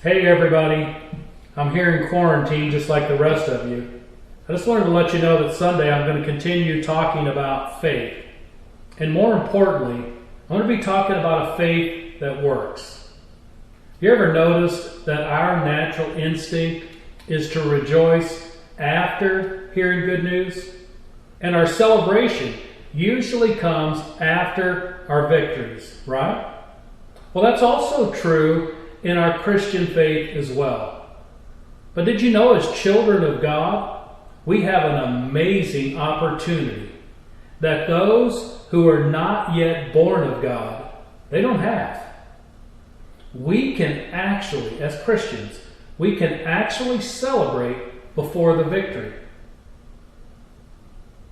Hey everybody, I'm here in quarantine just like the rest of you. I just wanted to let you know that Sunday I'm going to continue talking about faith. And more importantly, I'm going to be talking about a faith that works. You ever noticed that our natural instinct is to rejoice after hearing good news? And our celebration usually comes after our victories, right? Well, that's also true in our Christian faith as well. But did you know, as children of God, we have an amazing opportunity that those who are not yet born of God, they don't have. We can actually, as Christians, we can actually celebrate before the victory.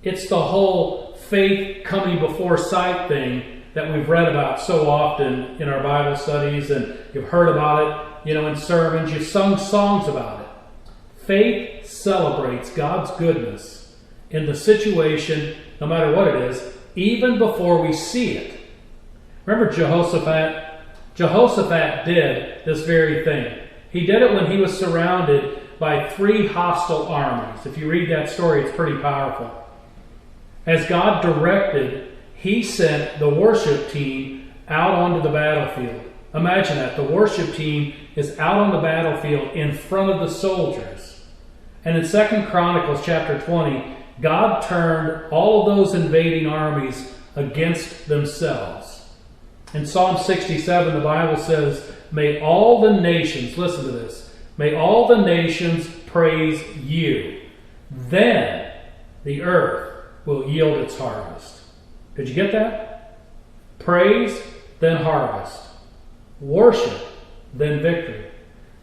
It's the whole faith coming before sight thing that we've read about so often in our Bible studies, and you've heard about it, in sermons, you've sung songs about it. Faith celebrates God's goodness in the situation, no matter what it is, even before we see it. Remember Jehoshaphat? Jehoshaphat did this very thing. He did it when he was surrounded by 3 hostile armies. If you read that story, it's pretty powerful. As God directed, he sent the worship team out onto the battlefield. Imagine that. The worship team is out on the battlefield in front of the soldiers. And in 2 Chronicles chapter 20, God turned all of those invading armies against themselves. In Psalm 67, the Bible says, "May all the nations," listen to this, "may all the nations praise you. Then the earth will yield its harvest." Did you get that? Praise, then harvest. Worship, then victory.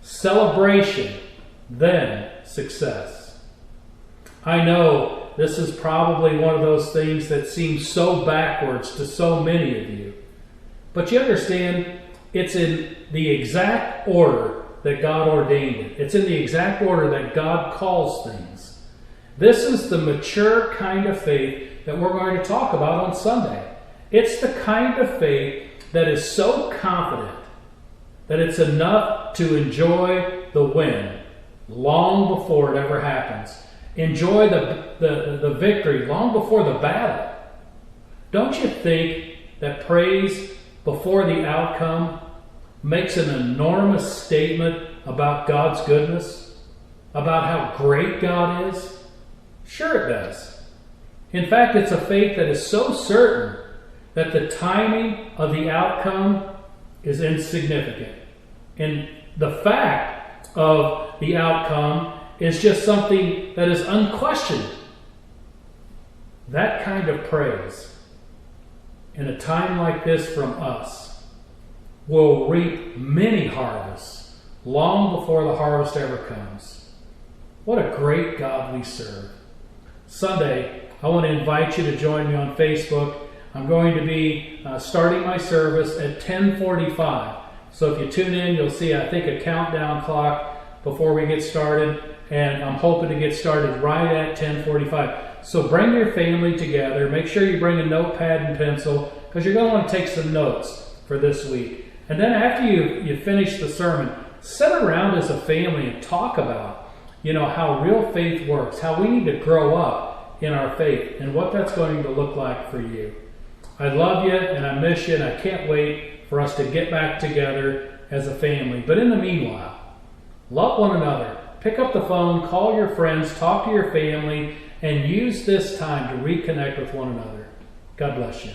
Celebration, then success. I know this is probably one of those things that seems so backwards to so many of you. But you understand, it's in the exact order that God ordained it. It's in the exact order that God calls things. This is the mature kind of faith that we're going to talk about on Sunday. It's the kind of faith that is so confident that it's enough to enjoy the win long before it ever happens. Enjoy the victory long before the battle. Don't you think that praise before the outcome makes an enormous statement about God's goodness? About how great God is? Sure it does. In fact, it's a faith that is so certain that the timing of the outcome is insignificant. And the fact of the outcome is just something that is unquestioned. That kind of praise in a time like this from us will reap many harvests long before the harvest ever comes. What a great God we serve. Sunday, I want to invite you to join me on Facebook. I'm going to be starting my service at 10:45. So if you tune in, you'll see, I think, a countdown clock before we get started. And I'm hoping to get started right at 10:45. So bring your family together. Make sure you bring a notepad and pencil, because you're going to want to take some notes for this week. And then after you finish the sermon, sit around as a family and talk about, how real faith works, how we need to grow up in our faith, and what that's going to look like for you. I love you, and I miss you, and I can't wait for us to get back together as a family. But in the meanwhile, love one another. Pick up the phone, call your friends, talk to your family, and use this time to reconnect with one another. God bless you.